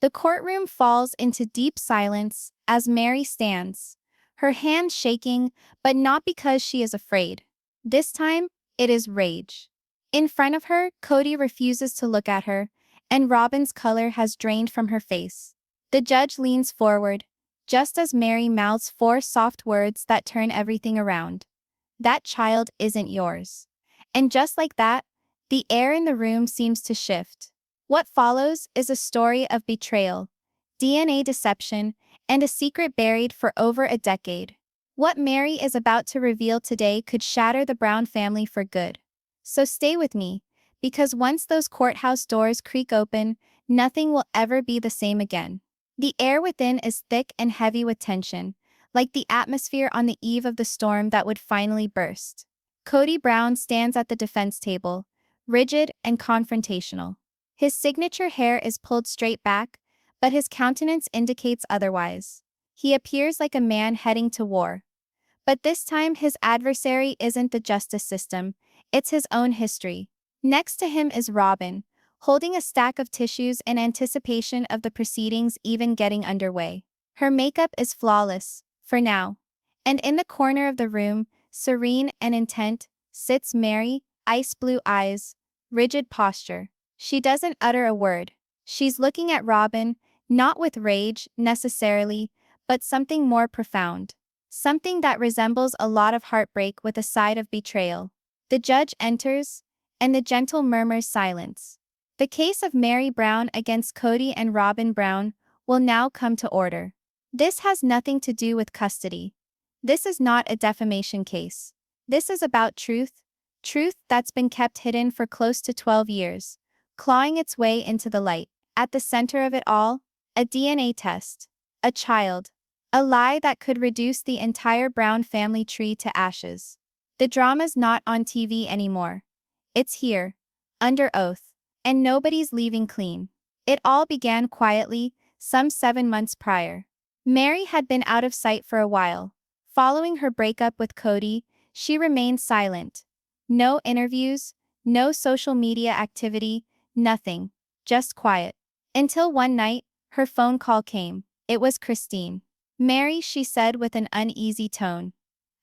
The courtroom falls into deep silence as Mary stands, her hands shaking, but not because she is afraid. This time, it is rage. In front of her, Kody refuses to look at her, and Robyn's color has drained from her face. The judge leans forward, just as Mary mouths four soft words that turn everything around. That child isn't yours. And just like that, the air in the room seems to shift. What follows is a story of betrayal, DNA deception, and a secret buried for over a decade. What Mary is about to reveal today could shatter the Brown family for good. So stay with me, because once those courthouse doors creak open, nothing will ever be the same again. The air within is thick and heavy with tension, like the atmosphere on the eve of the storm that would finally burst. Kody Brown stands at the defense table, rigid and confrontational. His signature hair is pulled straight back, but his countenance indicates otherwise. He appears like a man heading to war. But this time his adversary isn't the justice system, it's his own history. Next to him is Robyn, holding a stack of tissues in anticipation of the proceedings even getting underway. Her makeup is flawless, for now. And in the corner of the room, serene and intent, sits Mary, ice-blue eyes, rigid posture. She doesn't utter a word. She's looking at Robyn, not with rage, necessarily, but something more profound. Something that resembles a lot of heartbreak with a side of betrayal. The judge enters, and the gentle murmurs silence. The case of Mary Brown against Kody and Robyn Brown will now come to order. This has nothing to do with custody. This is not a defamation case. This is about truth that's been kept hidden for close to 12 years, clawing its way into the light. At the center of it all, a DNA test. A child. A lie that could reduce the entire Brown family tree to ashes. The drama's not on TV anymore. It's here, under oath, and nobody's leaving clean. It all began quietly, some 7 months prior. Mary had been out of sight for a while. Following her breakup with Kody, she remained silent. No interviews, no social media activity, nothing. Just quiet. Until one night, her phone call came. It was Christine. "Mary," she said with an uneasy tone.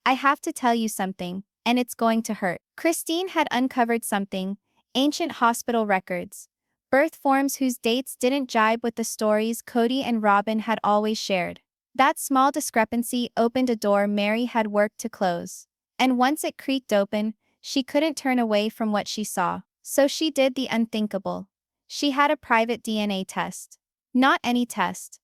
"I have to tell you something, and it's going to hurt." Christine had uncovered something, ancient hospital records, birth forms whose dates didn't jibe with the stories Kody and Robyn had always shared. That small discrepancy opened a door Mary had worked to close. And once it creaked open, she couldn't turn away from what she saw. So she did the unthinkable. She had a private DNA test. Not any test.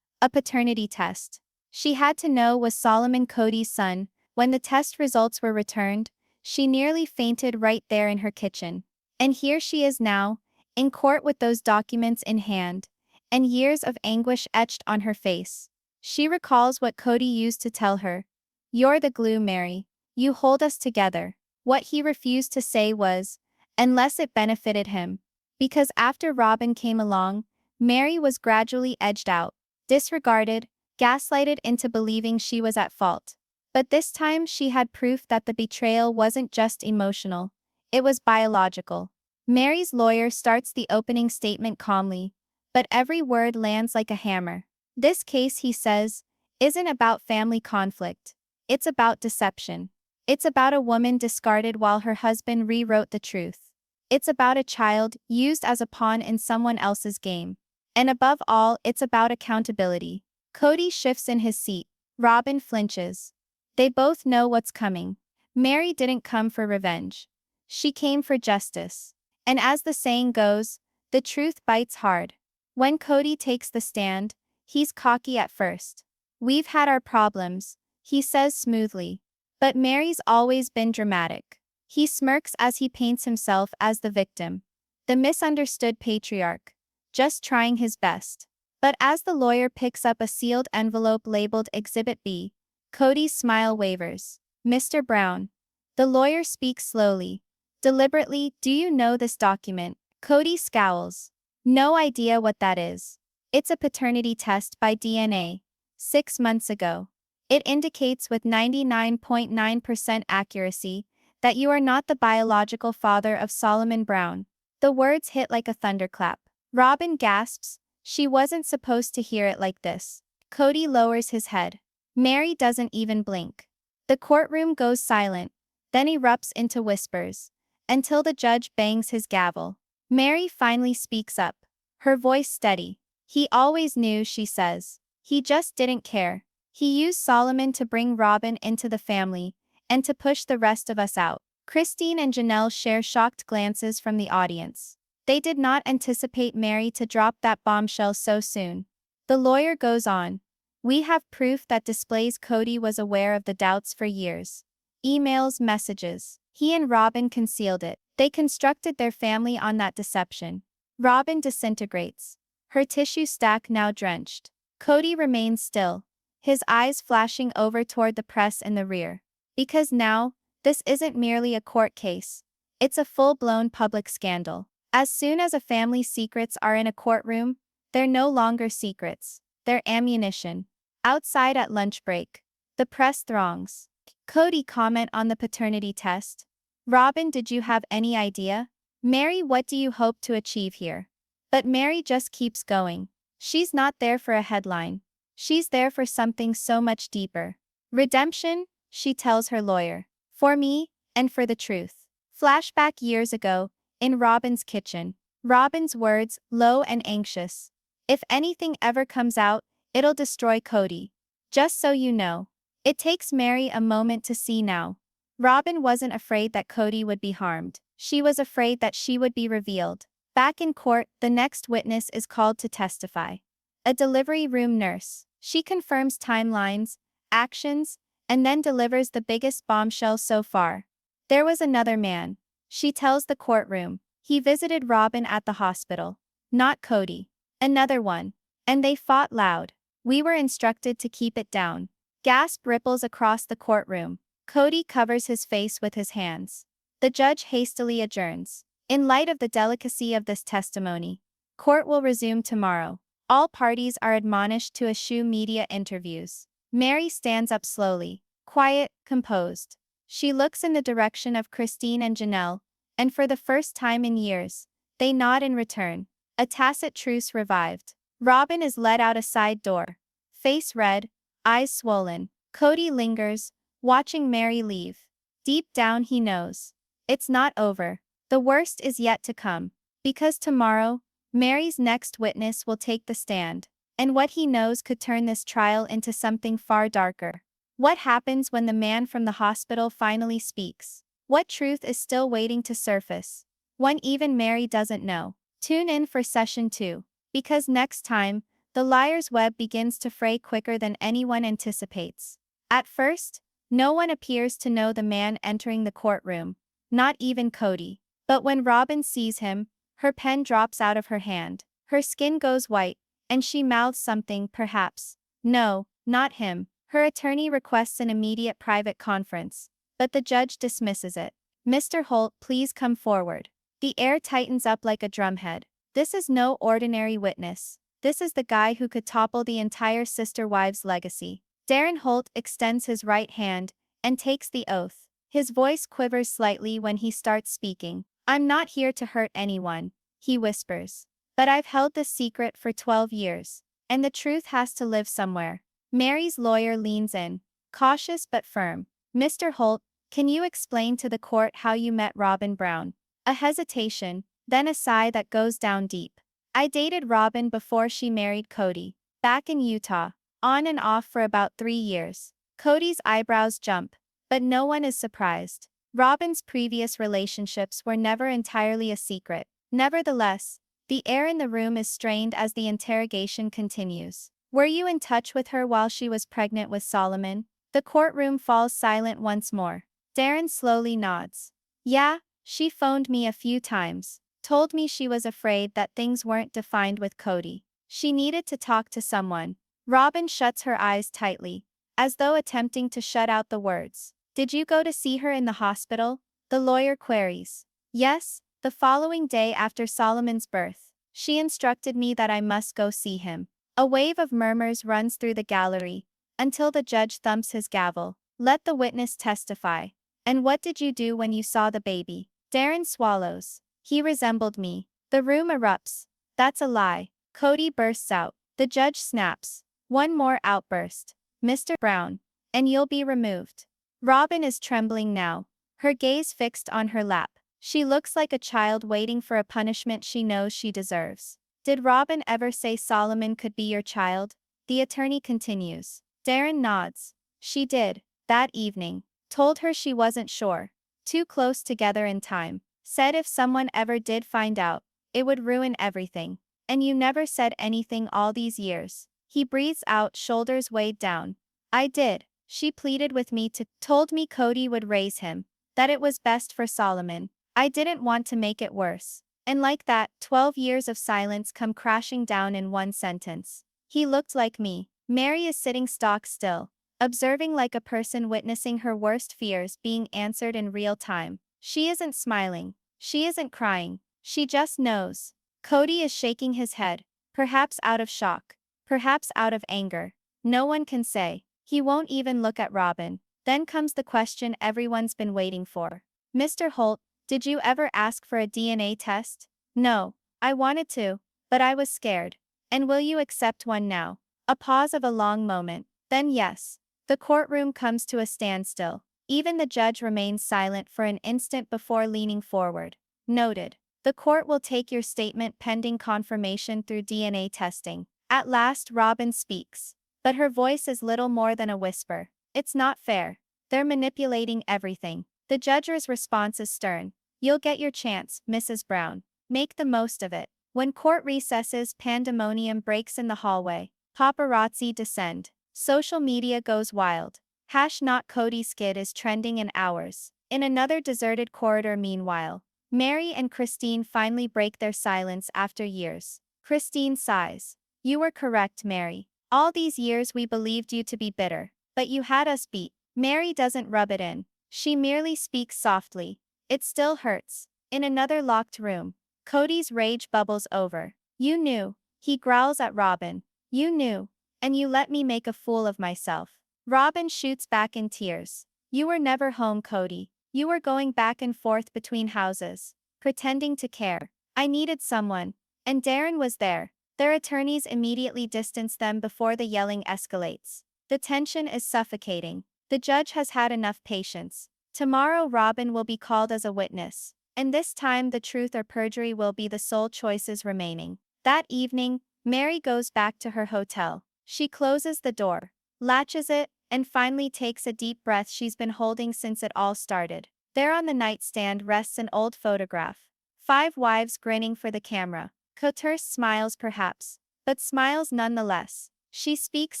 A paternity test. She had to know was Solomon Kody's son. When the test results were returned, she nearly fainted right there in her kitchen. And here she is now, in court with those documents in hand, and years of anguish etched on her face. She recalls what Kody used to tell her. "You're the glue, Mary. You hold us together." What he refused to say was, unless it benefited him. Because after Robyn came along, Mary was gradually edged out, disregarded, gaslighted into believing she was at fault. But this time she had proof that the betrayal wasn't just emotional, it was biological. Mary's lawyer starts the opening statement calmly, but every word lands like a hammer. This case, he says, isn't about family conflict. It's about deception. It's about a woman discarded while her husband rewrote the truth. It's about a child used as a pawn in someone else's game. And above all, it's about accountability. Kody shifts in his seat. Robyn flinches. They both know what's coming. Mary didn't come for revenge. She came for justice. And as the saying goes, the truth bites hard. When Kody takes the stand, he's cocky at first. "We've had our problems," he says smoothly. But Mary's always been dramatic. He smirks as he paints himself as the victim, the misunderstood patriarch, just trying his best. But as the lawyer picks up a sealed envelope labeled Exhibit B, Kody's smile wavers. "Mr. Brown." The lawyer speaks slowly, deliberately. "Do you know this document?" Kody scowls. "No idea what that is." "It's a paternity test by DNA. 6 months ago. It indicates with 99.9% accuracy that you are not the biological father of Solomon Brown." The words hit like a thunderclap. Robyn gasps. She wasn't supposed to hear it like this. Kody lowers his head. Mary doesn't even blink. The courtroom goes silent, then erupts into whispers, until the judge bangs his gavel. Mary finally speaks up, her voice steady. He always knew, she says. He just didn't care. He used Solomon to bring Robyn into the family, and to push the rest of us out. Christine and Janelle share shocked glances from the audience. They did not anticipate Mary to drop that bombshell so soon. The lawyer goes on. We have proof that displays Kody was aware of the doubts for years. Emails, messages. He and Robyn concealed it. They constructed their family on that deception. Robyn disintegrates, her tissue stack now drenched. Kody remains still, his eyes flashing over toward the press in the rear. Because now, this isn't merely a court case. It's a full-blown public scandal. As soon as a family's secrets are in a courtroom, they're no longer secrets. They're ammunition. Outside at lunch break, the press throngs. Kody comment on the paternity test. Robyn, did you have any idea? Mary, what do you hope to achieve here? But Mary just keeps going. She's not there for a headline. She's there for something so much deeper. Redemption, she tells her lawyer. For me, and for the truth. Flashback years ago, in Robyn's kitchen. Robyn's words, low and anxious. If anything ever comes out, it'll destroy Kody. Just so you know. It takes Mary a moment to see now. Robyn wasn't afraid that Kody would be harmed. She was afraid that she would be revealed. Back in court, the next witness is called to testify. A delivery room nurse. She confirms timelines, actions, and then delivers the biggest bombshell so far. There was another man. She tells the courtroom. He visited Robyn at the hospital. Not Kody. Another one. And they fought loud. We were instructed to keep it down. Gasp ripples across the courtroom. Kody covers his face with his hands. The judge hastily adjourns. In light of the delicacy of this testimony, court will resume tomorrow. All parties are admonished to eschew media interviews. Mary stands up slowly, quiet, composed. She looks in the direction of Christine and Janelle, and for the first time in years, they nod in return. A tacit truce revived. Robyn is led out a side door. Face red, eyes swollen. Kody lingers, watching Mary leave. Deep down he knows. It's not over. The worst is yet to come. Because tomorrow, Mary's next witness will take the stand. And what he knows could turn this trial into something far darker. What happens when the man from the hospital finally speaks? What truth is still waiting to surface? One even Mary doesn't know. Tune in for session 2. Because next time, the liar's web begins to fray quicker than anyone anticipates. At first, no one appears to know the man entering the courtroom. Not even Kody. But when Robyn sees him, her pen drops out of her hand. Her skin goes white, and she mouths something, perhaps. No, not him. Her attorney requests an immediate private conference, but the judge dismisses it. Mr. Holt, please come forward. The air tightens up like a drumhead. This is no ordinary witness. This is the guy who could topple the entire Sister Wives legacy. Darren Holt extends his right hand and takes the oath. His voice quivers slightly when he starts speaking. I'm not here to hurt anyone, he whispers. But I've held this secret for 12 years, and the truth has to live somewhere. Mary's lawyer leans in, cautious but firm. Mr. Holt, can you explain to the court how you met Robyn Brown? A hesitation, then a sigh that goes down deep. I dated Robyn before she married Kody, back in Utah, on and off for about 3 years. Kody's eyebrows jump, but no one is surprised. Robyn's previous relationships were never entirely a secret. Nevertheless, the air in the room is strained as the interrogation continues. Were you in touch with her while she was pregnant with Solomon? The courtroom falls silent once more. Darren slowly nods. Yeah, she phoned me a few times, told me she was afraid that things weren't defined with Kody. She needed to talk to someone. Robyn shuts her eyes tightly, as though attempting to shut out the words. Did you go to see her in the hospital? The lawyer queries. Yes, the following day after Solomon's birth. She instructed me that I must go see him. A wave of murmurs runs through the gallery, until the judge thumps his gavel. Let the witness testify. And what did you do when you saw the baby? Darren swallows. He resembled me. The room erupts. That's a lie. Kody bursts out. The judge snaps. One more outburst, Mr. Brown, and you'll be removed. Robyn is trembling now, her gaze fixed on her lap. She looks like a child waiting for a punishment she knows she deserves. Did Robyn ever say Solomon could be your child? The attorney continues. Darren nods. She did, that evening. Told her she wasn't sure. Too close together in time. Said if someone ever did find out, it would ruin everything. And you never said anything all these years. He breathes out, shoulders weighed down. I did. She pleaded with me told me Kody would raise him. That it was best for Solomon. I didn't want to make it worse. And like that, 12 years of silence come crashing down in one sentence. He looked like me. Mary is sitting stock still, observing like a person witnessing her worst fears being answered in real time. She isn't smiling. She isn't crying. She just knows. Kody is shaking his head, perhaps out of shock, perhaps out of anger. No one can say. He won't even look at Robyn. Then comes the question everyone's been waiting for. Mr. Holt, did you ever ask for a DNA test? No. I wanted to, but I was scared. And will you accept one now? A pause of a long moment. Then yes. The courtroom comes to a standstill. Even the judge remains silent for an instant before leaning forward. Noted. The court will take your statement pending confirmation through DNA testing. At last Robyn speaks. But her voice is little more than a whisper. It's not fair. They're manipulating everything. The judge's response is stern. You'll get your chance, Mrs. Brown. Make the most of it. When court recesses, pandemonium breaks in the hallway. Paparazzi descend. Social media goes wild. # Kody skid is trending in hours. In another deserted corridor meanwhile, Mary and Christine finally break their silence after years. Christine sighs. You were correct, Mary. All these years we believed you to be bitter. But you had us beat. Mary doesn't rub it in. She merely speaks softly. It still hurts. In another locked room, Kody's rage bubbles over. You knew. He growls at Robyn. You knew. And you let me make a fool of myself. Robyn shoots back in tears. You were never home, Kody. You were going back and forth between houses, pretending to care. I needed someone. And Darren was there. Their attorneys immediately distance them before the yelling escalates. The tension is suffocating. The judge has had enough patience. Tomorrow Robyn will be called as a witness. And this time the truth or perjury will be the sole choices remaining. That evening, Mary goes back to her hotel. She closes the door, latches it, and finally takes a deep breath she's been holding since it all started. There on the nightstand rests an old photograph. 5 wives grinning for the camera. Couturier smiles perhaps, but smiles nonetheless. She speaks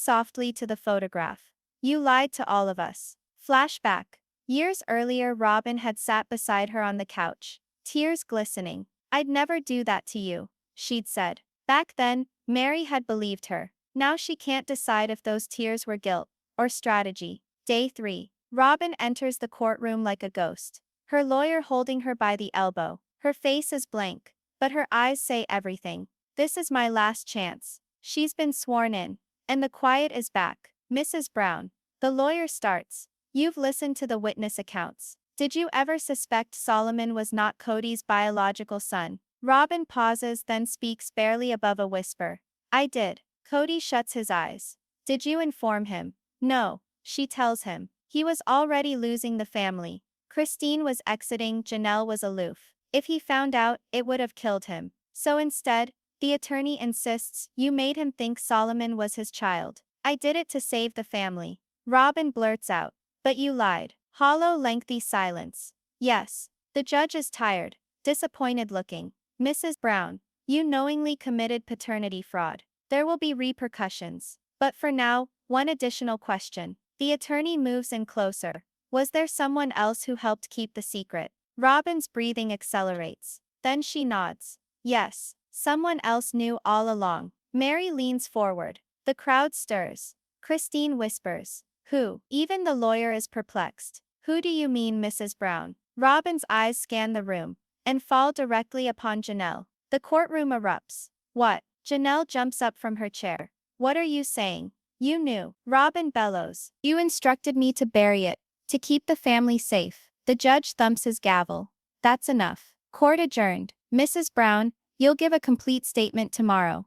softly to the photograph. You lied to all of us. Flashback. Years earlier Robyn had sat beside her on the couch, tears glistening. I'd never do that to you, she'd said. Back then, Mary had believed her. Now she can't decide if those tears were guilt or strategy. Day 3. Robyn enters the courtroom like a ghost, her lawyer holding her by the elbow. Her face is blank, but her eyes say everything. This is my last chance. She's been sworn in, and the quiet is back. Mrs. Brown. The lawyer starts. You've listened to the witness accounts. Did you ever suspect Solomon was not Kody's biological son? Robyn pauses, then speaks barely above a whisper. I did. Kody shuts his eyes. Did you inform him? No, she tells him. He was already losing the family. Christine was exiting, Janelle was aloof. If he found out, it would have killed him. So instead, the attorney insists, you made him think Solomon was his child. I did it to save the family. Robyn blurts out. But you lied. Hollow, lengthy silence. Yes. The judge is tired, disappointed looking. Mrs. Brown, you knowingly committed paternity fraud. There will be repercussions. But for now, one additional question. The attorney moves in closer. Was there someone else who helped keep the secret? Robyn's breathing accelerates. Then she nods. Yes, someone else knew all along. Mary leans forward. The crowd stirs. Christine whispers. Who? Even the lawyer is perplexed. Who do you mean, Mrs. Brown? Robyn's eyes scan the room and fall directly upon Janelle. The courtroom erupts. What? Janelle jumps up from her chair. What are you saying? You knew. Robyn bellows. You instructed me to bury it, to keep the family safe. The judge thumps his gavel. That's enough. Court adjourned. Mrs. Brown, you'll give a complete statement tomorrow.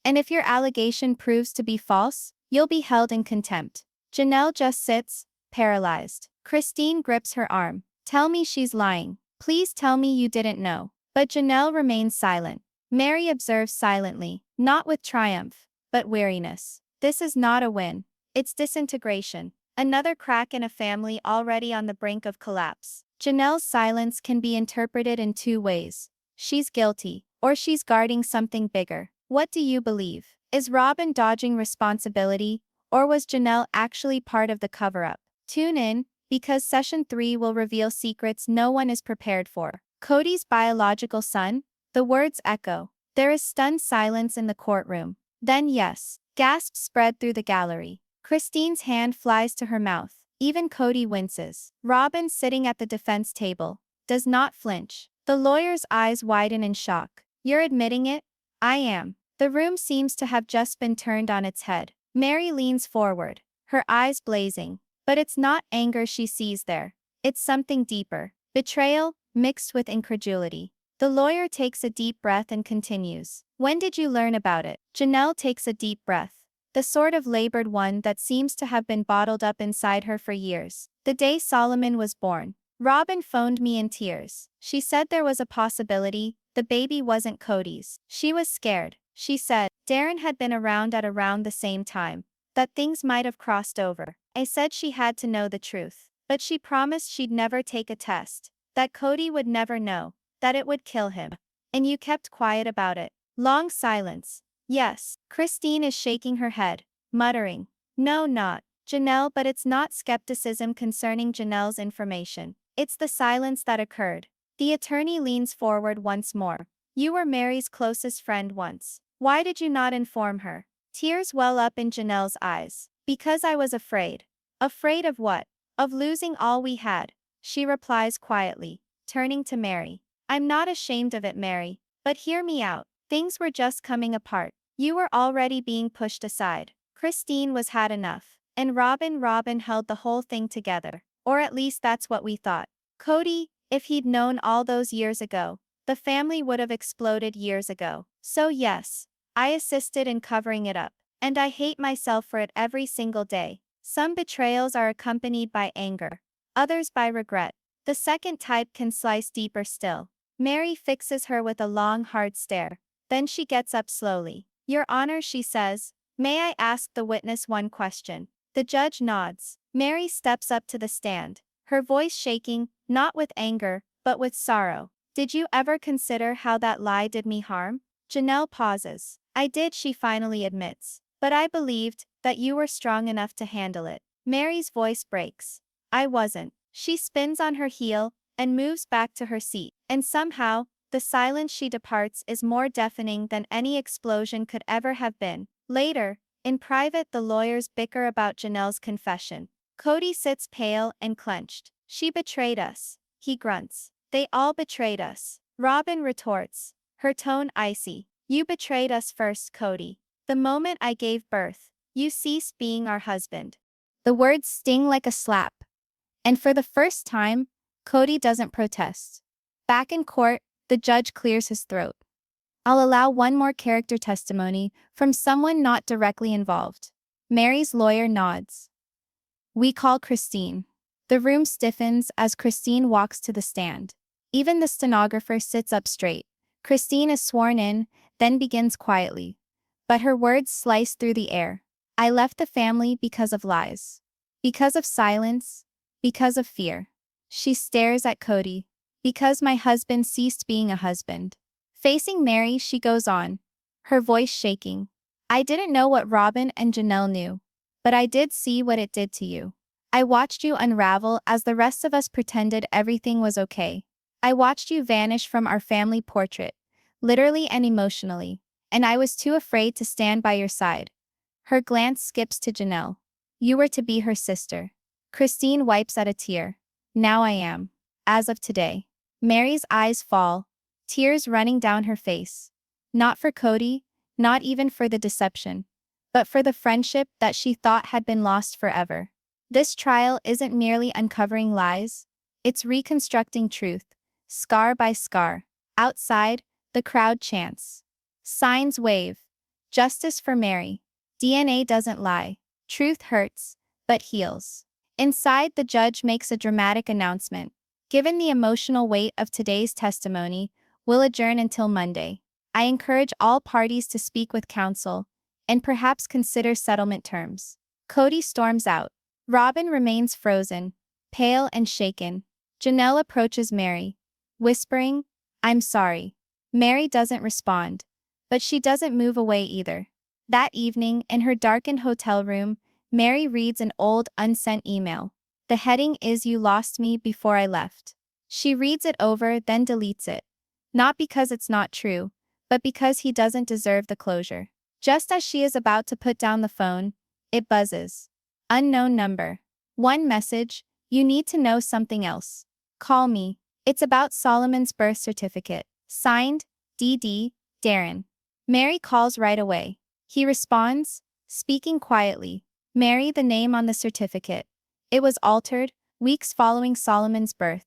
And if your allegation proves to be false, you'll be held in contempt. Janelle just sits, paralyzed. Christine grips her arm. Tell me she's lying. Please tell me you didn't know. But Janelle remains silent. Mary observes silently, not with triumph, but weariness. This is not a win. It's disintegration. Another crack in a family already on the brink of collapse. Janelle's silence can be interpreted in two ways. She's guilty, or she's guarding something bigger. What do you believe? Is Robyn dodging responsibility, or was Janelle actually part of the cover-up? Tune in, because Session 3 will reveal secrets no one is prepared for. Kody's biological son? The words echo. There is stunned silence in the courtroom. Then yes, gasps spread through the gallery. Christine's hand flies to her mouth. Even Kody winces. Robyn, sitting at the defense table, does not flinch. The lawyer's eyes widen in shock. You're admitting it? I am. The room seems to have just been turned on its head. Mary leans forward, her eyes blazing. But it's not anger she sees there. It's something deeper. Betrayal, mixed with incredulity. The lawyer takes a deep breath and continues. When did you learn about it? Janelle takes a deep breath. The sort of labored one that seems to have been bottled up inside her for years. The day Solomon was born. Robyn phoned me in tears. She said there was a possibility the baby wasn't Kody's. She was scared. She said Darren had been around at around the same time, that things might have crossed over. I said she had to know the truth. But she promised she'd never take a test, that Kody would never know, that it would kill him. And you kept quiet about it. Long silence. Yes. Christine is shaking her head, muttering. No, not Janelle, but it's not skepticism concerning Janelle's information. It's the silence that occurred. The attorney leans forward once more. You were Mary's closest friend once. Why did you not inform her? Tears well up in Janelle's eyes. Because I was afraid. Afraid of what? Of losing all we had. She replies quietly, turning to Mary. I'm not ashamed of it, Mary. But hear me out. Things were just coming apart. You were already being pushed aside. Christine was had enough. And Robyn held the whole thing together. Or at least that's what we thought. Kody, if he'd known all those years ago, the family would have exploded years ago. So yes, I assisted in covering it up. And I hate myself for it every single day. Some betrayals are accompanied by anger. Others by regret. The second type can slice deeper still. Mary fixes her with a long, hard stare. Then she gets up slowly. Your Honor, she says, may I ask the witness one question? The judge nods. Mary steps up to the stand, her voice shaking, not with anger, but with sorrow. Did you ever consider how that lie did me harm? Janelle pauses. I did, she finally admits. But I believed that you were strong enough to handle it. Mary's voice breaks. I wasn't. She spins on her heel and moves back to her seat. And somehow, the silence she departs is more deafening than any explosion could ever have been. Later, in private, the lawyers bicker about Janelle's confession. Kody sits pale and clenched. She betrayed us. He grunts. They all betrayed us. Robyn retorts, her tone icy. You betrayed us first, Kody. The moment I gave birth, you ceased being our husband. The words sting like a slap. And for the first time, Kody doesn't protest. Back in court, the judge clears his throat. I'll allow one more character testimony from someone not directly involved. Mary's lawyer nods. We call Christine. The room stiffens as Christine walks to the stand. Even the stenographer sits up straight. Christine is sworn in, then begins quietly. But her words slice through the air. I left the family because of lies. Because of silence. Because of fear. She stares at Kody. Because my husband ceased being a husband. Facing Mary, she goes on, her voice shaking. I didn't know what Robyn and Janelle knew. But I did see what it did to you. I watched you unravel as the rest of us pretended everything was okay. I watched you vanish from our family portrait, literally and emotionally. And I was too afraid to stand by your side. Her glance skips to Janelle. You were to be her sister. Christine wipes at a tear. Now I am. As of today. Mary's eyes fall, tears running down her face. Not for Kody, not even for the deception, but for the friendship that she thought had been lost forever. This trial isn't merely uncovering lies, it's reconstructing truth, scar by scar. Outside, the crowd chants. Signs wave. Justice for Mary. DNA doesn't lie. Truth hurts, but heals. Inside, the judge makes a dramatic announcement. Given the emotional weight of today's testimony, we'll adjourn until Monday. I encourage all parties to speak with counsel and perhaps consider settlement terms. Kody storms out. Robyn remains frozen, pale and shaken. Janelle approaches Mary, whispering, "I'm sorry." Mary doesn't respond, but she doesn't move away either. That evening, in her darkened hotel room, Mary reads an old, unsent email. The heading is "You lost me before I left." She reads it over, then deletes it. Not because it's not true, but because he doesn't deserve the closure. Just as she is about to put down the phone, it buzzes. Unknown number. One message: "You need to know something else. Call me." It's about Solomon's birth certificate. Signed, D.D. Darren. Mary calls right away. He responds, speaking quietly. "Mary, the name on the certificate. It was altered, weeks following Solomon's birth."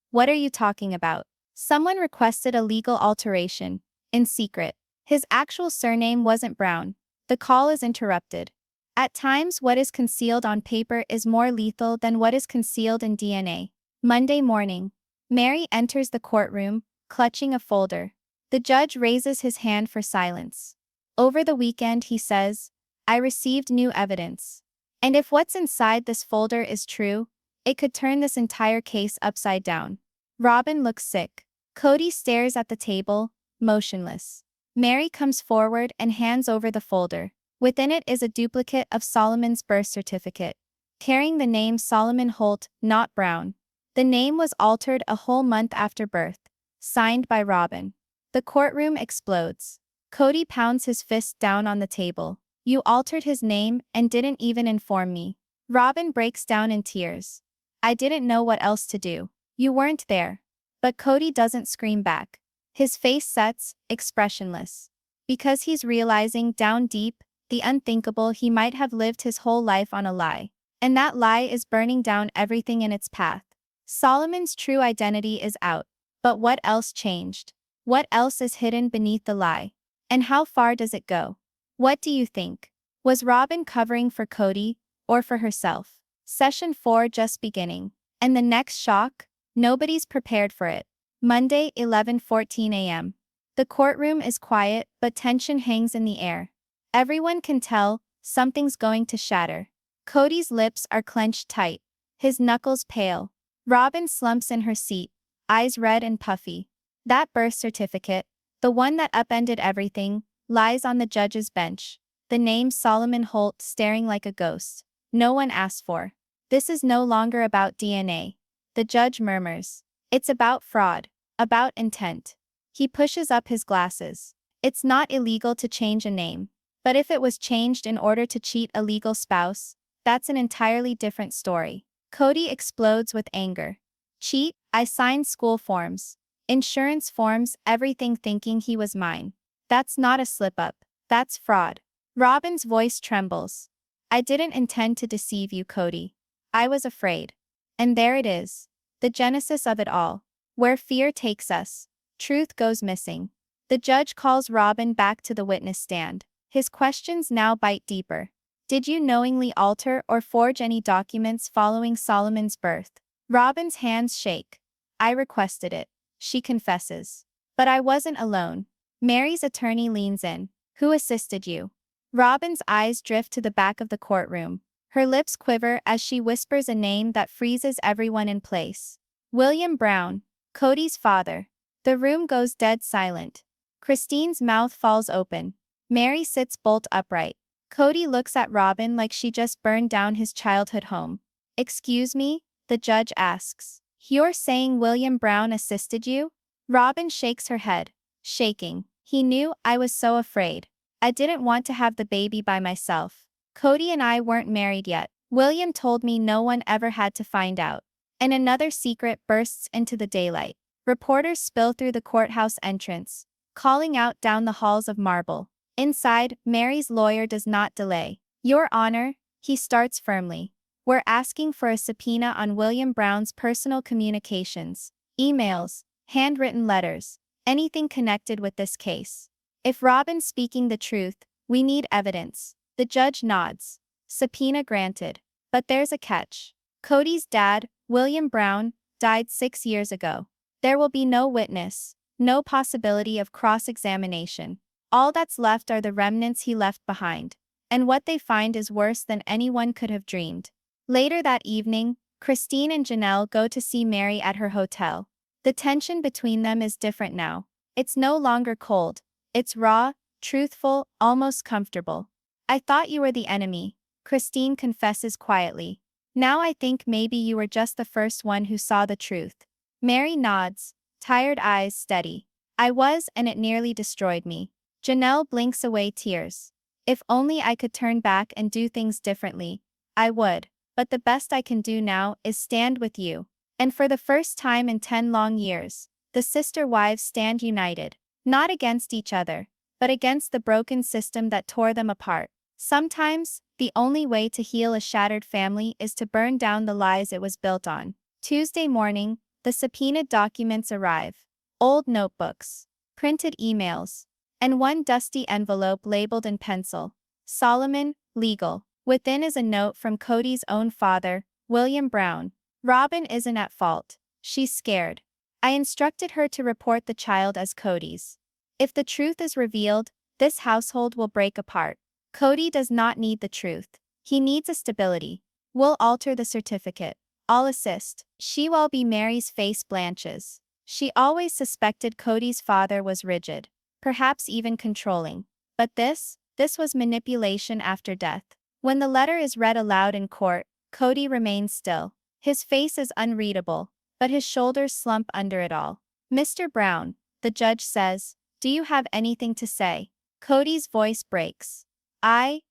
"What are you talking about?" "Someone requested a legal alteration, in secret. His actual surname wasn't Brown." The call is interrupted. At times, what is concealed on paper is more lethal than what is concealed in DNA. Monday morning. Mary enters the courtroom, clutching a folder. The judge raises his hand for silence. Over the weekend, he says, "I received new evidence. And if what's inside this folder is true, it could turn this entire case upside down." Robyn looks sick. Kody stares at the table, motionless. Mary comes forward and hands over the folder. Within it is a duplicate of Solomon's birth certificate, carrying the name Solomon Holt, not Brown. The name was altered a whole month after birth. Signed by Robyn. The courtroom explodes. Kody pounds his fist down on the table. "You altered his name and didn't even inform me." Robyn breaks down in tears. "I didn't know what else to do. You weren't there." But Kody doesn't scream back. His face sets, expressionless. Because he's realizing down deep, the unthinkable: he might have lived his whole life on a lie. And that lie is burning down everything in its path. Solomon's true identity is out. But what else changed? What else is hidden beneath the lie? And how far does it go? What do you think? Was Robyn covering for Kody, or for herself? Session 4 just beginning. And the next shock? Nobody's prepared for it. Monday, 11:14 a.m. The courtroom is quiet, but tension hangs in the air. Everyone can tell something's going to shatter. Kody's lips are clenched tight, his knuckles pale. Robyn slumps in her seat, eyes red and puffy. That birth certificate, the one that upended everything, lies on the judge's bench. The name Solomon Holt staring like a ghost. No one asked for. "This is no longer about DNA." The judge murmurs. "It's about fraud. About intent." He pushes up his glasses. "It's not illegal to change a name. But if it was changed in order to cheat a legal spouse, that's an entirely different story." Kody explodes with anger. "Cheat? I signed school forms, insurance forms, everything, thinking he was mine. That's not a slip-up. That's fraud." Robyn's voice trembles. "I didn't intend to deceive you, Kody. I was afraid." And there it is. The genesis of it all. Where fear takes us, truth goes missing. The judge calls Robyn back to the witness stand. His questions now bite deeper. "Did you knowingly alter or forge any documents following Solomon's birth?" Robyn's hands shake. "I requested it," she confesses. "But I wasn't alone." Mary's attorney leans in. "Who assisted you?" Robyn's eyes drift to the back of the courtroom. Her lips quiver as she whispers a name that freezes everyone in place. "William Brown, Kody's father." The room goes dead silent. Christine's mouth falls open. Mary sits bolt upright. Kody looks at Robyn like she just burned down his childhood home. "Excuse me?" the judge asks. "You're saying William Brown assisted you?" Robyn shakes her head, shaking. "He knew I was so afraid. I didn't want to have the baby by myself. Kody and I weren't married yet. William told me no one ever had to find out." And another secret bursts into the daylight. Reporters spill through the courthouse entrance, calling out down the halls of marble. Inside, Mary's lawyer does not delay. "Your Honor," he starts firmly. "We're asking for a subpoena on William Brown's personal communications, emails, handwritten letters, anything connected with this case. If Robyn's speaking the truth, We need evidence. The judge nods. Subpoena granted. But there's a catch. Kody's dad, William Brown, died 6 years ago. There will be no witness, no possibility of cross-examination. All that's left are the remnants he left behind. And what they find is worse than anyone could have dreamed. Later that evening, Christine and Janelle go to see Mary at her hotel. The tension between them is different now. It's no longer cold. It's raw, truthful, almost comfortable. I thought you were the enemy, Christine confesses quietly. Now I think maybe you were just the first one who saw the truth. Mary nods, tired eyes steady. I was, and it nearly destroyed me. Janelle blinks away tears. If only I could turn back and do things differently, I would. But the best I can do now is stand with you. And for the first time in 10 long years, the sister wives stand united, not against each other, but against the broken system that tore them apart. Sometimes, the only way to heal a shattered family is to burn down the lies it was built on. Tuesday morning, the subpoenaed documents arrive. Old notebooks, printed emails, and one dusty envelope labeled in pencil. Solomon, legal. Within is a note from Kody's own father, William Brown. Robyn isn't at fault. She's scared. I instructed her to report the child as Kody's. If the truth is revealed, this household will break apart. Kody does not need the truth. He needs a stability. We'll alter the certificate. I'll assist. She will be Mary's face blanches. She always suspected Kody's father was rigid, perhaps even controlling. But this was manipulation after death. When the letter is read aloud in court, Kody remains still. His face is unreadable, but his shoulders slump under it all. Mr. Brown, the judge says, do you have anything to say? Kody's voice breaks. I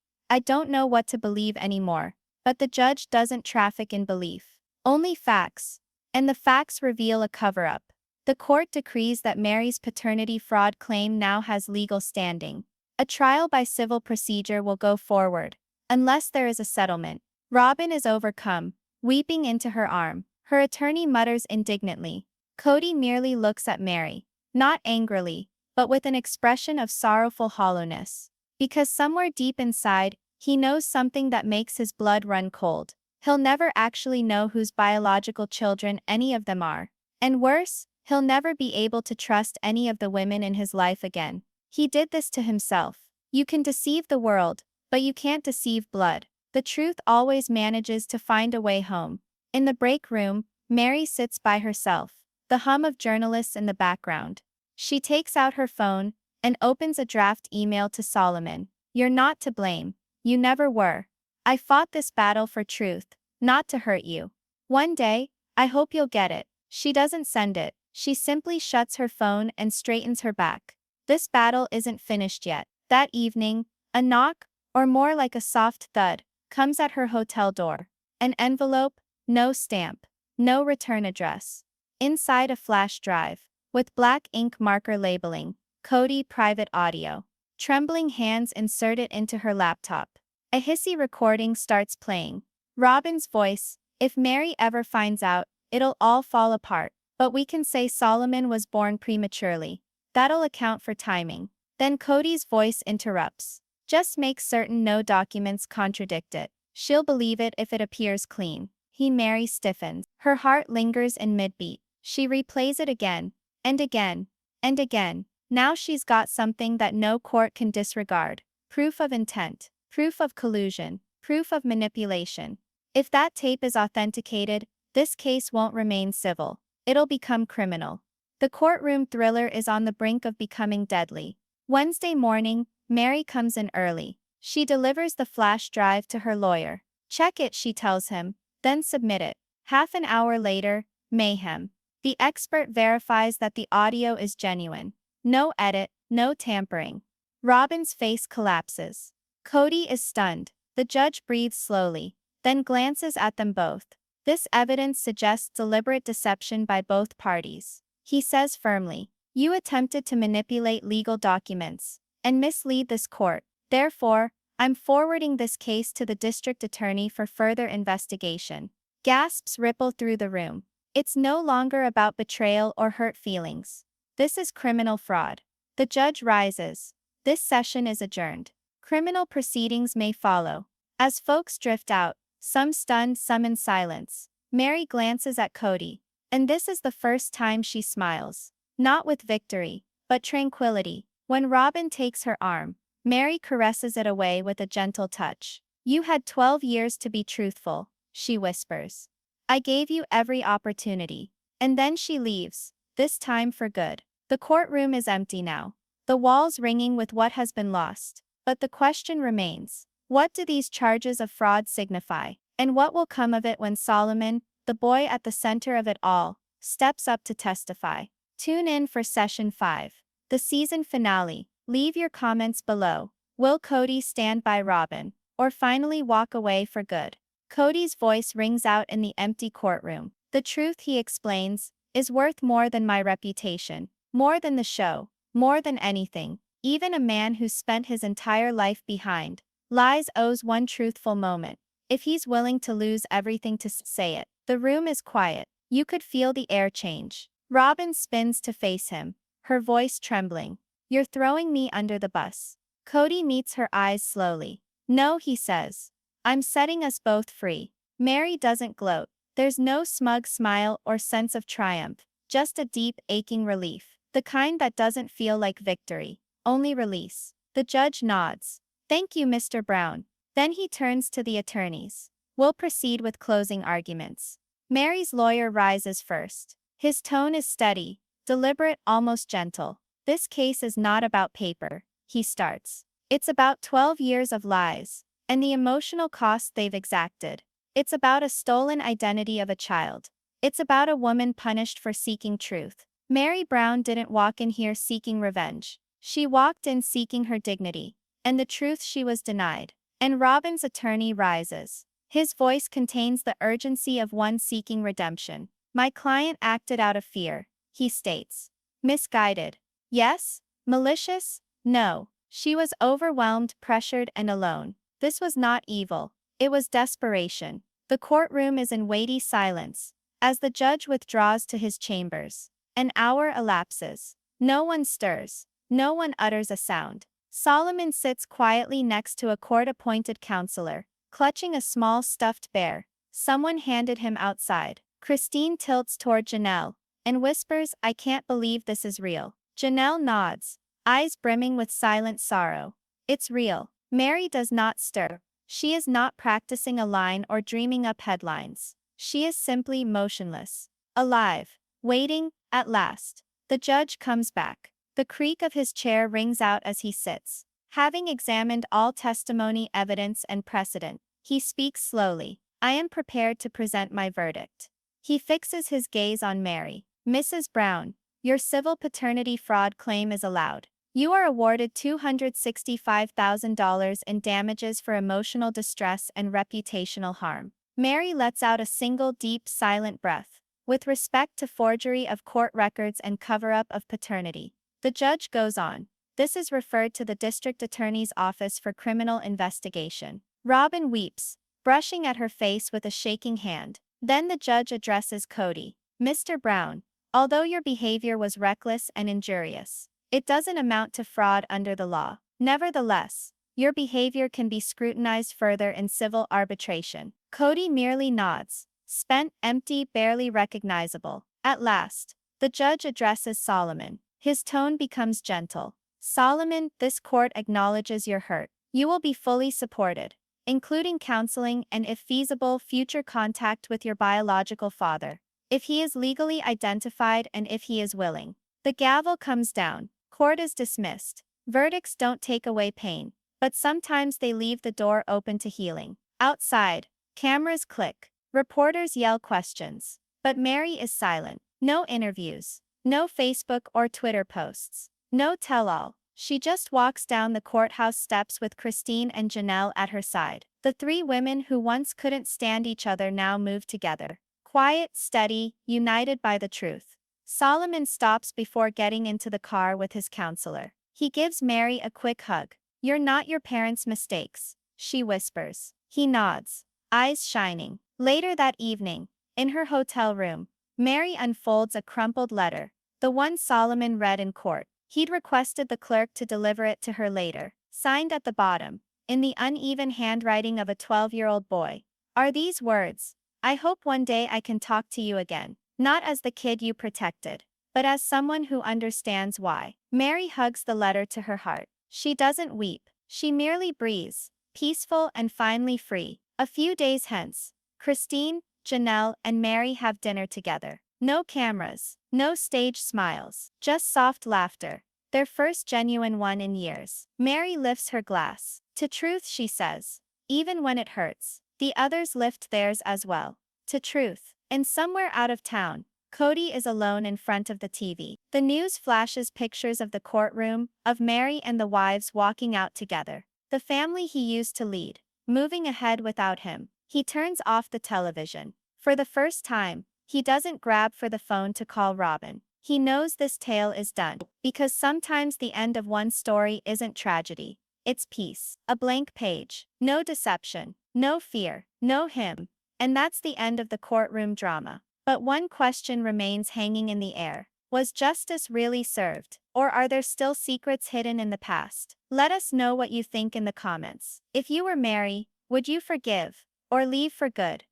don't know what to believe anymore. But the judge doesn't traffic in belief. Only facts. And the facts reveal a cover-up. The court decrees that Mary's paternity fraud claim now has legal standing. A trial by civil procedure will go forward, unless there is a settlement. Robyn is overcome, weeping into her arm. Her attorney mutters indignantly. Kody merely looks at Mary, not angrily, but with an expression of sorrowful hollowness. Because somewhere deep inside, he knows something that makes his blood run cold. He'll never actually know whose biological children any of them are. And worse, he'll never be able to trust any of the women in his life again. He did this to himself. You can deceive the world, but you can't deceive blood. The truth always manages to find a way home. In the break room, Mary sits by herself, the hum of journalists in the background. She takes out her phone and opens a draft email to Solomon. You're not to blame. You never were. I fought this battle for truth, not to hurt you. One day, I hope you'll get it. She doesn't send it. She simply shuts her phone and straightens her back. This battle isn't finished yet. That evening, a knock, or more like a soft thud, comes at her hotel door. An envelope, no stamp, no return address. Inside a flash drive, with black ink marker labeling, Kody Private Audio. Trembling hands insert it into her laptop. A hissy recording starts playing. Robyn's voice, if Mary ever finds out, it'll all fall apart. But we can say Solomon was born prematurely. That'll account for timing. Then Kody's voice interrupts. Just make certain no documents contradict it. She'll believe it if it appears clean. Mary stiffens. Her heart lingers in mid-beat. She replays it again, and again, and again. Now she's got something that no court can disregard. Proof of intent, proof of collusion, proof of manipulation. If that tape is authenticated, this case won't remain civil. It'll become criminal. The courtroom thriller is on the brink of becoming deadly. Wednesday morning, Mary comes in early. She delivers the flash drive to her lawyer. Check it, she tells him, then submit it. Half an hour later, mayhem. The expert verifies that the audio is genuine. No edit, no tampering. Robyn's face collapses. Kody is stunned. The judge breathes slowly, then glances at them both. This evidence suggests deliberate deception by both parties. He says firmly, you attempted to manipulate legal documents and mislead this court. Therefore, I'm forwarding this case to the district attorney for further investigation. Gasps ripple through the room. It's no longer about betrayal or hurt feelings. This is criminal fraud. The judge rises. This session is adjourned. Criminal proceedings may follow. As folks drift out, some stunned, some in silence, Mary glances at Kody, and this is the first time she smiles. Not with victory, but tranquility. When Robyn takes her arm, Mary caresses it away with a gentle touch. You had 12 years to be truthful, she whispers. I gave you every opportunity. And then she leaves, this time for good. The courtroom is empty now, the walls ringing with what has been lost. But the question remains, what do these charges of fraud signify? And what will come of it when Solomon, the boy at the center of it all, steps up to testify? Tune in for Session 5, the season finale. Leave your comments below. Will Kody stand by Robyn, or finally walk away for good? Kody's voice rings out in the empty courtroom. The truth, he explains, is worth more than my reputation, more than the show, more than anything. Even a man who's spent his entire life behind lies owes one truthful moment. If he's willing to lose everything to say it. The room is quiet. You could feel the air change. Robyn spins to face him, her voice trembling. You're throwing me under the bus. Kody meets her eyes slowly. No, he says. I'm setting us both free. Mary doesn't gloat. There's no smug smile or sense of triumph, just a deep, aching relief. The kind that doesn't feel like victory, only release. The judge nods. Thank you, Mr. Brown. Then he turns to the attorneys. We'll proceed with closing arguments. Mary's lawyer rises first. His tone is steady, deliberate, almost gentle. This case is not about paper, he starts. It's about 12 years of lies, and the emotional cost they've exacted. It's about a stolen identity of a child. It's about a woman punished for seeking truth. Mary Brown didn't walk in here seeking revenge. She walked in seeking her dignity, and the truth she was denied. And Robyn's attorney rises. His voice contains the urgency of one seeking redemption. My client acted out of fear, he states. Misguided. Yes. Malicious? No. She was overwhelmed, pressured, and alone. This was not evil. It was desperation. The courtroom is in weighty silence, as the judge withdraws to his chambers. An hour elapses. No one stirs. No one utters a sound. Solomon sits quietly next to a court-appointed counselor, clutching a small stuffed bear. Someone handed him outside. Christine tilts toward Janelle and whispers, I can't believe this is real. Janelle nods, eyes brimming with silent sorrow. It's real. Mary does not stir. She is not practicing a line or dreaming up headlines. She is simply motionless, alive, waiting. At last, the judge comes back. The creak of his chair rings out as he sits. Having examined all testimony, evidence, and precedent, he speaks slowly. I am prepared to present my verdict. He fixes his gaze on Mary. Mrs. Brown, your civil paternity fraud claim is allowed. You are awarded $265,000 in damages for emotional distress and reputational harm. Mary lets out a single deep, silent breath. With respect to forgery of court records and cover-up of paternity, the judge goes on. This is referred to the district attorney's office for criminal investigation. Robyn weeps, brushing at her face with a shaking hand. Then the judge addresses Kody. Mr. Brown, although your behavior was reckless and injurious, it doesn't amount to fraud under the law. Nevertheless, your behavior can be scrutinized further in civil arbitration. Kody merely nods, spent, empty, barely recognizable. At last, the judge addresses Solomon. His tone becomes gentle. Solomon, this court acknowledges your hurt. You will be fully supported, including counseling and, if feasible, future contact with your biological father, if he is legally identified and if he is willing. The gavel comes down. Court is dismissed. Verdicts don't take away pain, but sometimes they leave the door open to healing. Outside, cameras click. Reporters yell questions. But Mary is silent. No interviews. No Facebook or Twitter posts. No tell-all. She just walks down the courthouse steps with Christine and Janelle at her side. The three women who once couldn't stand each other now move together. Quiet, steady, united by the truth. Solomon stops before getting into the car with his counselor. He gives Mary a quick hug. You're not your parents' mistakes, she whispers. He nods, eyes shining. Later that evening, in her hotel room, Mary unfolds a crumpled letter, the one Solomon read in court. He'd requested the clerk to deliver it to her later. Signed at the bottom, in the uneven handwriting of a 12-year-old boy, are these words: I hope one day I can talk to you again, not as the kid you protected, but as someone who understands why. Mary hugs the letter to her heart. She doesn't weep. She merely breathes, peaceful and finally free. A few days hence, Christine, Janelle, and Mary have dinner together. No cameras, no stage smiles, just soft laughter. Their first genuine one in years. Mary lifts her glass. To truth, she says. Even when it hurts. The others lift theirs as well. To truth. And somewhere out of town, Kody is alone in front of the TV. The news flashes pictures of the courtroom, of Mary and the wives walking out together. The family he used to lead, moving ahead without him. He turns off the television. For the first time, he doesn't grab for the phone to call Robyn. He knows this tale is done, because sometimes the end of one story isn't tragedy. It's peace. A blank page. No deception. No fear. No him. And that's the end of the courtroom drama. But one question remains hanging in the air. Was justice really served? Or are there still secrets hidden in the past? Let us know what you think in the comments. If you were Mary, would you forgive? Or leave for good?